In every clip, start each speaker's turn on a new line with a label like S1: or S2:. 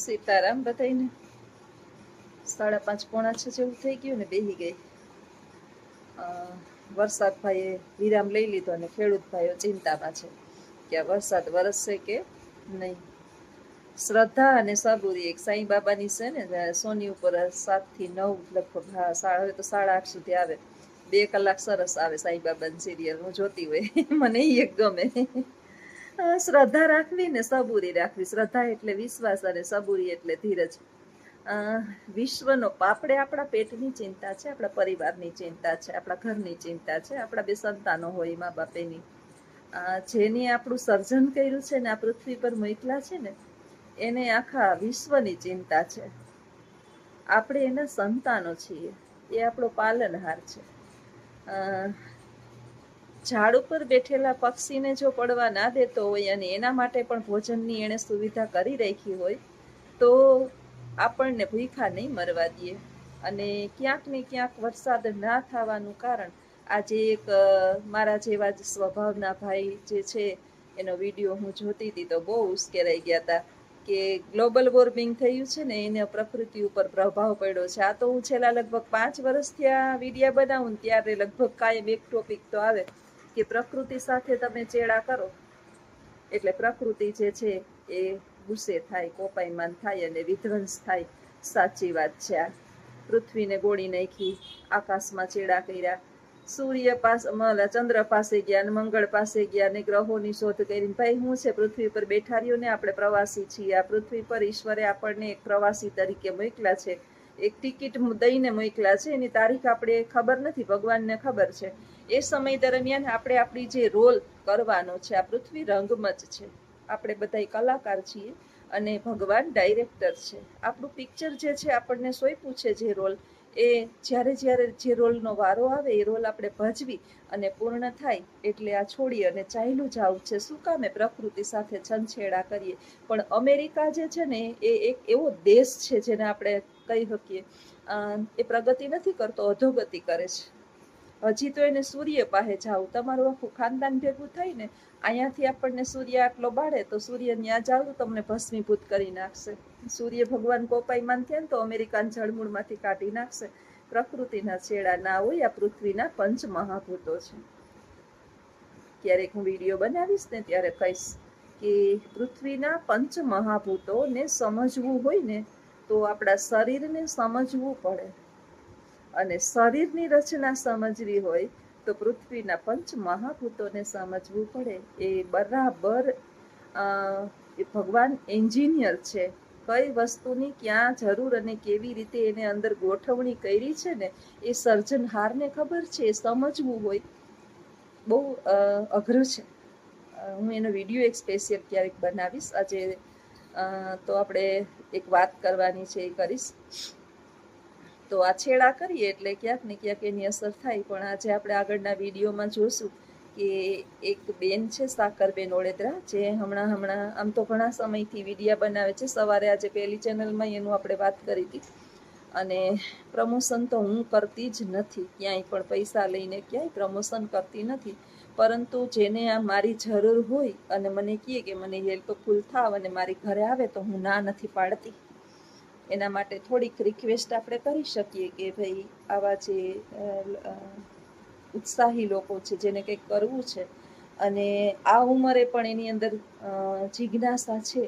S1: સીતારામ બધાઈને 5:30 પોણા 6 જેવું થઈ ગયું ને બેહી ગઈ. વરસાદ ભાઈએ વિરામ લઈ લીધો અને ખેડૂત ભાઈઓ ચિંતામાં છે કે આ વરસાદ વરસશે કે નહીં. શ્રદ્ધા અને સબૂરી એક સાંઈ બાબાની છે ને સોની ઉપર 7 થી 9 લગભગ, હા હવે તો 8:30 સુધી આવે. 2 કલાક સરસ આવે સાંઈ બાબાની સિરિયલ, હું જોતી હોય. મને એક ગમે. શ્રદ્ધા રાખવી ને સબૂરી રાખવી. શ્રદ્ધા એટલે વિશ્વાસ અને સબૂરી એટલે ધીરજ. વિશ્વનો આપણે આપણા પેટની ચિંતા છે, આપણા પરિવારની ચિંતા છે, આપણા ઘરની ચિંતા છે, આપણા 2 સંતાનો હોય મા બાપેની. જેની આપણું સર્જન કર્યું છે ને આ પૃથ્વી પર મોકલા છે ને એને આખા વિશ્વની ચિંતા છે. આપણે એના સંતાનો છીએ, એ આપણો પાલનહાર છે. ઝાડ ઉપર બેઠેલા પક્ષીને જો પડવા ના દેતો હોય અને એના માટે પણ ભોજનની એણે સુવિધા કરી રાખી હોય તો આપણને ભૂખ્યા નહીં મરવા દે. અને ક્યાંક ને ક્યાંક વરસાદ ના થવાનું કારણ આજે એક મારા જેવા જ સ્વભાવના ભાઈ જે છે એનો વિડીયો હું જોતી હતી તો બહુ ઉશ્કેરાઈ ગયા હતા કે ગ્લોબલ વોર્મિંગ થયું છે ને એને પ્રકૃતિ ઉપર પ્રભાવ પડ્યો છે. આ તો હું છેલ્લા લગભગ 5 વર્ષથી આ વિડીયા બનાવું ને ત્યારે લગભગ કાયમ એક ટોપિક તો આવે કે પ્રકૃતિ સાથે તમે ચેડા કરો એટલે પ્રકૃતિ જે છે એ ગુસ્સે થાય, કોપાયમાન થાય અને વિધ્વંસ થાય. સાચી વાત છે. આ પૃથ્વીને ગોળી નાખી, આકાશમાં ચેડા કર્યા, સૂર્ય પાસે ચંદ્ર પાસે ગયા ને મંગળ પાસે ગયા ને ગ્રહોની શોધ કરીને. ભાઈ હું છે પૃથ્વી પર બેઠા રહ્યો ને આપણે પ્રવાસી છીએ. આ પૃથ્વી પર ઈશ્વરે આપણને એક પ્રવાસી તરીકે મોકલા છે, એક ટિકિટ દઈને મોકલા છે. એની તારીખ આપણે ખબર નથી, ભગવાનને ખબર છે. એ સમય દરમિયાન આપણે આપણી જે રોલ કરવાનો છે, આ પૃથ્વી રંગમંચ છે, આપણે બધા કલાકાર છીએ અને ભગવાન ડાયરેક્ટર છે. આપણું પિક્ચર જે છે આપણને સોંપ્યું છે જે રોલ, એ જ્યારે જ્યારે જે રોલનો વારો આવે એ રોલ આપણે ભજવી અને પૂર્ણ થાય એટલે આ છોડી અને ચાલ્યું જવું છે. શું કામે? પ્રકૃતિ સાથે છંછેડા કરીએ. પણ અમેરિકા જે છે ને એ એક એવો દેશ છે જેને આપણે કહી શકીએ એ પ્રગતિ નથી કરતો, અધોગતિ કરે છે. હજી તો એને સૂર્ય પાસે જાવું, તમારું આખું ખાનદાન ભેગું થાય ને અહીંયાથી આપણને સૂર્ય આટલો બાળે તો સૂર્ય ત્યાં જાવ તો તમને ભસ્મીભૂત કરી નાખશે. સૂર્ય ભગવાન કોપાયમાન થયા ને તો અમેરિકાના જળમૂળમાંથી કાઢી નાખશે. પ્રકૃતિના છેડા ના હોય. આ પૃથ્વીના 5 મહાભૂતો છે. ક્યારેક હું વિડીયો બનાવીશ ને ત્યારે કહીશ કે પૃથ્વીના 5 મહાભૂતોને સમજવું હોય ને તો આપણા શરીરને સમજવું પડે, અને શરીરની રચના સમજવી હોય તો પૃથ્વીના 5 મહાભૂતોને સમજવું પડે. એ બરાબર એ ભગવાન એન્જિનિયર છે. કઈ વસ્તુની ક્યાં જરૂર અને કેવી રીતે એને અંદર ગોઠવણી કરી છે ને એ સર્જનહારને ખબર છે. એ સમજવું હોય બહુ અઘરું છે. હું એનો વિડીયો એક સ્પેશિયલ ક્યારેક બનાવીશ. આજે તો આપણે એક વાત કરવાની છે, એ કરીશ. તો આ છેડા કરીએ એટલે ક્યાંક ને ક્યાંક એની અસર થાય. પણ આજે આપણે આગળના વિડીયોમાં જોશું કે એક બેન છે, સાકરબેન ઓળેદરા, જે હમણાં આમ તો ઘણા સમયથી વિડીયા બનાવે છે. સવારે આજે પહેલી ચેનલમાં એનું આપણે વાત કરી હતી. અને પ્રમોશન તો હું કરતી જ નથી, ક્યાંય પણ પૈસા લઈને ક્યાંય પ્રમોશન કરતી નથી. પરંતુ જેને આ મારી જરૂર હોય અને મને કહે કે મને હેલ્પફુલ થાવ અને મારી ઘરે આવે તો હું ના નથી પાડતી. એના માટે થોડીક રિક્વેસ્ટ આપણે કરી શકીએ કે ભાઈ આવા જે ઉત્સાહી લોકો છે જેને કંઈક કરવું છે અને આ ઉંમરે પણ એની અંદર જિજ્ઞાસા છે.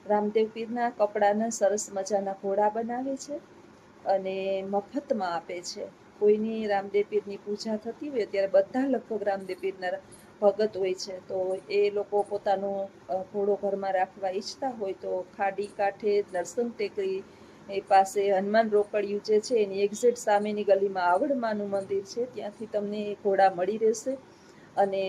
S1: રામદેવ પીરના કપડાના સરસ મજાના ઘોડા બનાવે છે અને મફતમાં આપે છે. કોઈની રામદેવ પીરની પૂજા થતી હોય ત્યારે બધા લગભગ રામદેવ પીરના ભગત હોય છે, તો એ લોકો પોતાનો ઘોડો ઘરમાં રાખવા ઈચ્છતા હોય તો ખાડી કાંઠે નરસિંહ ટેકરી એ પાસે હનુમાન રોકડિયું જે છે એની એક્ઝેક્ટ સામેની ગલીમાં આવડમાનું મંદિર છે, ત્યાંથી તમને એ ઘોડા મળી રહેશે. અને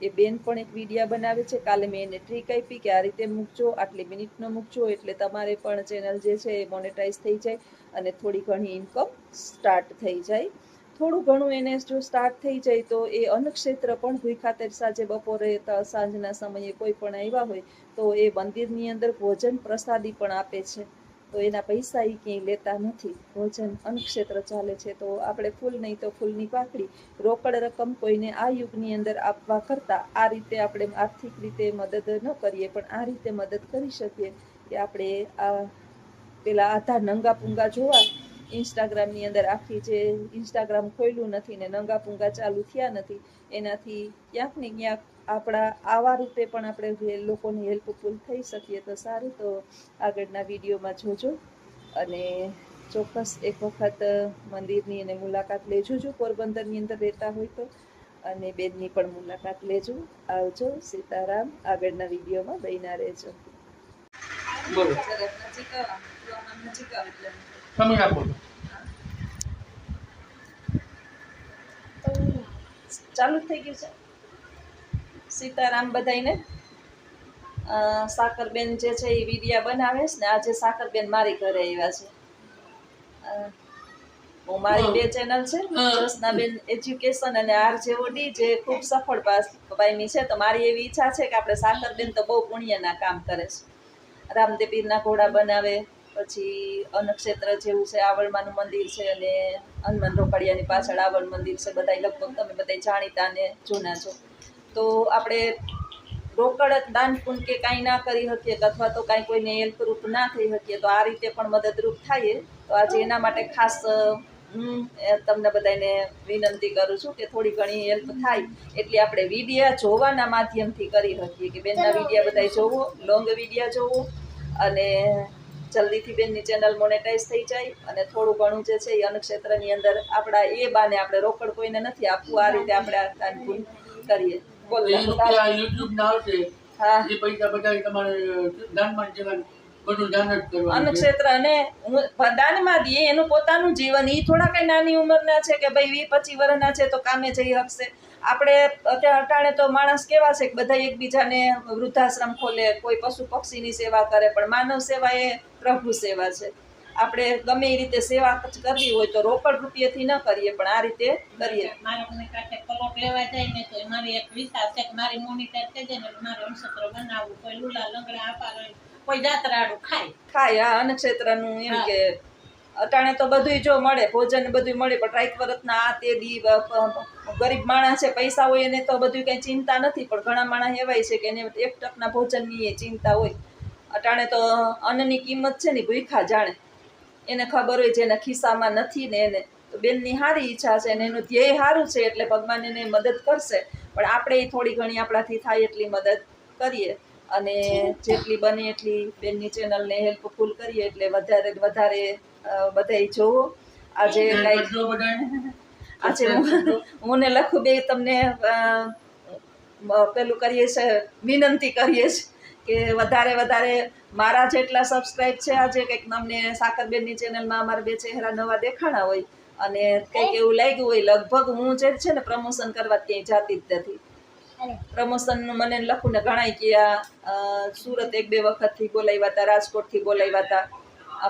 S1: એ બેન પણ એક વિડીયા બનાવે છે. કાલે મેં એને ટ્રીક આપી કે આ રીતે મૂકજો, આટલી મિનિટનો મૂકજો એટલે તમારે પણ ચેનલ જે છે એ મોનેટાઈઝ થઈ જાય અને થોડી ઘણી ઇન્કમ સ્ટાર્ટ થઈ જાય. થોડું ઘણું એને જો સ્ટાર્ટ થઈ જાય તો એ અન્નક્ષેત્ર પણ ભૂખાતર સાંજે બપોરે સાંજના સમયે કોઈ પણ આવ્યા હોય તો એ મંદિરની અંદર ભોજન પ્રસાદી પણ આપે છે. તો એના પૈસા એ ક્યાંય લેતા નથી. ભોજન અન્નક્ષેત્ર ચાલે છે. તો આપણે ફૂલ નહીં તો ફૂલની પાકડી, રોકડ રકમ કોઈને આ યુગની અંદર આપવા કરતાં આ રીતે આપણે આર્થિક રીતે મદદ ન કરીએ પણ આ રીતે મદદ કરી શકીએ કે આપણે આ પેલા આધા નંગા પૂંગા જોવા ઇન્સ્ટાગ્રામની અંદર આખી જે ઇન્સ્ટાગ્રામ ખોલ્યું નથી ને નંગા પૂંગા ચાલુ થયા નથી, એનાથી ક્યાંક ને ક્યાંક આપણા આવા રૂપે પણ આપણે લોકોની હેલ્પફુલ થઈ શકીએ તો સારું. તો આગળના વિડીયોમાં જોજો અને ચોક્કસ એક વખત મંદિરની અને મુલાકાત લેજો જો પોરબંદરની અંદર રહેતા હોય તો, અને બેનની પણ મુલાકાત લેજો. આવજો. સીતારામ. આગળના વિડીયોમાં બન્યા રહેજો.
S2: બોલો તમે આપો
S1: ચાલુ થઈ ગયું છે. સીતારામ બધાયને. સાકરબેન જે છે એ વિડીયા બનાવે છે ને આજે સાકરબેન મારી ઘરે આવ્યા છે. હું મારી બે ચેનલ છે જસનાબેન એજ્યુકેશન અને RJOD જે ખૂબ સફળ પામી છે. તો મારી એવી ઈચ્છા છે કે આપણે સાકરબેન તો બહુ પુણ્યના કામ કરે છે. રામદેવ પીરના ઘોડા બનાવે, પછી અન્નક્ષેત્ર જેવું છે, આવળમાનું મંદિર છે અને હનુમાન રોકડિયાની પાછળ આવળ મંદિર છે. બધા લગભગ તમે બધા જાણીતા ને જૂના છો. તો આપણે રોકડ દાન પુણ્ય કે કાંઈ ના કરી શકીએ અથવા તો કાંઈ કોઈને હેલ્પરૂપ ના થઈ શકીએ તો આ રીતે પણ મદદરૂપ થાય. તો આજે એના માટે ખાસ હું તમને બધાને વિનંતી કરું છું કે થોડી ઘણી હેલ્પ થાય એટલે આપણે વિડીયા જોવાના માધ્યમથી કરી શકીએ કે બેનના વિડીયા બધા જોવો, લોંગ વિડીયા જોવો અને જલ્દીથી બેનની ચેનલ મોનેટાઈઝ થઈ જાય અને થોડું ઘણું જે છે એ અન્નક્ષેત્રની અંદર આપણા એ બાને આપણે રોકડ કોઈને નથી આપવું, આ રીતે આપણે આ દાન પુણ્ય કરીએ.
S2: યુટ્યુબ ના આવશે
S1: હા,
S2: એ પૈસા બધા તમારે દાનમાં જીવન બધું દાન જ કરવાનું
S1: અન્નક્ષેત્ર અને દાનમાં દઈએ એનું પોતાનું જીવન. એ થોડા કઈ નાની ઉંમરના છે કે ભાઈ 20-25 વર્ષના છે તો કામે જઈ શકશે. આપણે અત્યારે અટાણે તો માણસ કેવા છે કે બધા એકબીજાને વૃદ્ધાશ્રમ ખોલે, કોઈ પશુ પક્ષીની સેવા કરે, પણ માનવ સેવા એ પ્રભુ સેવા છે. આપણે ગમે એ રીતે સેવા કરવી હોય તો રોકડ રૂપિયાથી ન કરીએ પણ આ રીતે કરીએ.
S3: મારા કાંઠે પલોટ લેવા જાય ને તો મારી એક વિચાર છે કે મારી મોનિટર થઈ જાય ને મારે અન્નક્ષેત્ર બનાવવું, કોઈ લુલા લંગડા આપા, કોઈ જાત્રાડું
S1: ખાય. આ અન્નક્ષેત્રનું એમ કે અટાણે તો બધુંય જો મળે, ભોજન બધું મળે, પણ રાત વરતના આ તે દી ગરીબ માણસ છે, પૈસા હોય એને તો બધું કંઈ ચિંતા નથી, પણ ઘણા માણસ એવાય છે કે એને 1 ટકના ભોજનની એ ચિંતા હોય. અટાણે તો અન્નની કિંમત છે ને ભૂખા જાણે, એને ખબર હોય જેના ખિસ્સામાં નથી ને એને. તો બેનની સારી ઈચ્છા છે અને એનું ધ્યેય સારું છે એટલે ભગવાન એને મદદ કરશે, પણ આપણે થોડી ઘણી આપણાથી થાય એટલી મદદ કરીએ અને જેટલી બને એટલી બેનની ચેનલને હેલ્પફુલ કરીએ એટલે વધારે વધારે બધાય જોવો. આજે આજે હું ને લખું બે તમને પેલું કરીએ છે, વિનંતી કરીએ છીએ કે વધારે વધારે મારા જેટલા સબસ્ક્રાઈબ છે આજે કંઈક તમને સાકરબેનની ચેનલમાં અમારા બે ચહેરા નવા દેખાણા હોય અને કંઈક એવું લાગ્યું હોય. લગભગ હું જે છે ને પ્રમોશન કરવા ક્યાંય જાતી જ નથી. પ્રમોશનનું મને લખું ને ઘણાય કે સુરત 1-2 વખતથી બોલાવ્યા હતા, રાજકોટથી બોલાવ્યા હતા.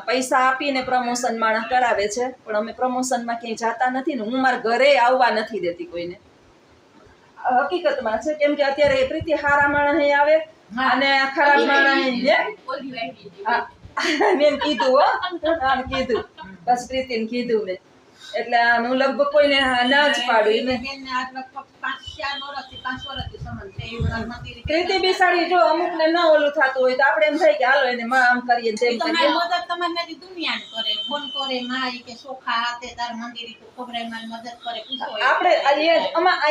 S1: પૈસા આપીને પ્રમોશન માણસ કરાવે છે પણ અમે પ્રમોશનમાં ક્યાંય જાતા નથી ને હું મારા ઘરે આવવા નથી દેતી કોઈને. હકીકતમાં છે કેમ કે અત્યારે પ્રીતિ હારા માણસ આવે અને ખરાબ માણસ મેં કીધું કીધું બસ પ્રીતિને કીધું મેં એટલે હું લગભગ કોઈને ના જ પાડું. પ્રીતિ બિસાડી જો અમુક ને ન ઓલું થતું હોય તો આપણે એમ થાય કે હાલો એને માં આમ કરીએ તેમ કરીએ. આપણે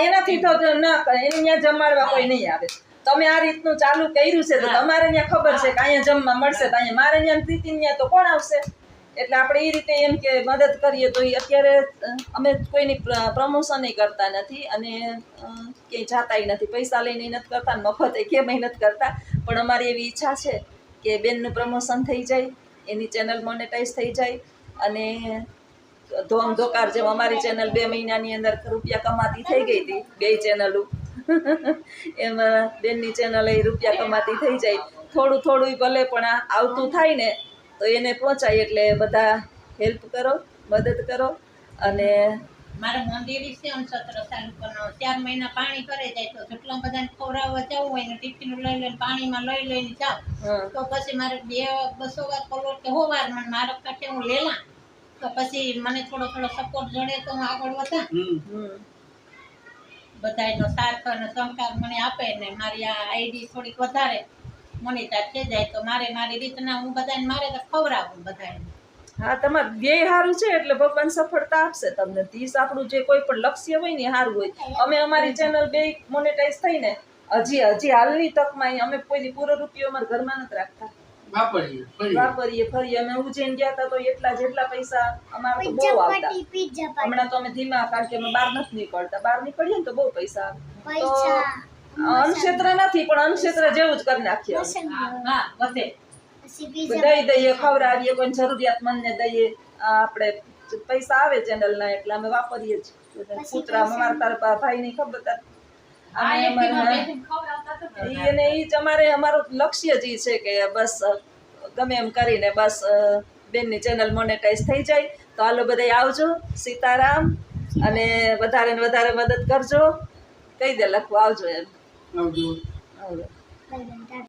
S1: એનાથી તો ના કરે, એને ત્યાં જમાડવા કોઈ નહીં આવે. તમે આ રીતનું ચાલુ કર્યું છે તો તમારે ત્યાં ખબર છે કે અહીંયા જમવા મળશે તો અહીંયા મારે ત્યાં પ્રીતિ ત્યાં તો કોણ આવશે. એટલે આપણે એ રીતે એમ કે મદદ કરીએ તો એ અત્યારે અમે કોઈની પ્રમોશન કરતા નથી અને ક્યાંય જાતાય નથી, પૈસા લઈને નથી કરતા, મફત કેમ નથી કરતા, પણ અમારી એવી ઈચ્છા છે કે બેનનું પ્રમોશન થઈ જાય, એની ચેનલ મોનેટાઈઝ થઈ જાય અને ધોમ ધોકાર જેમ અમારી ચેનલ 2 મહિનાની અંદર રૂપિયા કમાતી થઈ ગઈ હતી, 2 ચેનલો એમાં બેનની ચેનલ એ રૂપિયા કમાતી થઈ જાય. થોડું થોડું ભલે પણ આવતું થાય ને તો એને પહોંચાય એટલે બધા હેલ્પ કરો, મદદ કરો. અને
S3: મારે મંદિર છે અન્નક્ષેત્ર ચાલુ કરવાનું, 4 મહિના પાણી કરે જાય તો જેટલા બધાને ખવડાવવા જવું હોય ને ટિફિન લઈ લઈને પાણીમાં લઈને જાવ તો પછી મારે 200 વાર પલોટ કે 100 વાર મને મારા કાંઠે હું લેલા તો પછી મને થોડો સપોર્ટ જડે તો હું આગળ વધા. બધાનો સાથ અને સહકાર મને આપે ને મારી આ આઈડી થોડીક વધારે મોનિટાઈઝ થઈ જાય તો મારી રીતના હું બધાને મારે તો ખવડાવું બધાને.
S1: હા, તમારે ધ્યેય સારું છે એટલે ભગવાન સફળતા આપશે તમને. 30 આપણું જે કોઈ પણ લક્ષ્ય હોય ને એ સારું હોય. અમે અમારી ચેનલ 2 મોનેટાઈઝ થઈને હજી હાલની તકમાં અમે કોઈ પૂરો રૂપિયો અમારા ઘરમાં નથી રાખતા. વાપરીએ ફરીએ. અમે ઉજ્જૈન ગયા હતા તો જેટલા પૈસા અમારા તો બહુ આવતા. હમણાં તો અમે ધીમા, કારણ કે અમે બહાર નથી નીકળતા. બહાર નીકળીએ ને તો બહુ પૈસા આવે. તો અન્નક્ષેત્ર નથી પણ અન્નક્ષેત્ર જેવું જ કરી નાખીએ.
S3: હા વધે
S1: દઈએ, ખવડાવીએ, કોઈ જરૂરિયાતમંદને દઈએ. આપણે પૈસા આવે ચેનલ ના એટલે અમે વાપરીએ જ. કૂતરા અમારા તારા ભાઈ ની ખબર અમારું લક્ષ્ય જ ઈ છે કે બસ ગમે એમ કરીને બસ બેનની ચેનલ મોનેટાઈઝ થઈ જાય. તો હાલો બધા આવજો. સીતારામ. અને વધારે ને વધારે મદદ કરજો. કહી દે લખવું આવજો એમ.
S2: આવજો.
S1: આવજો.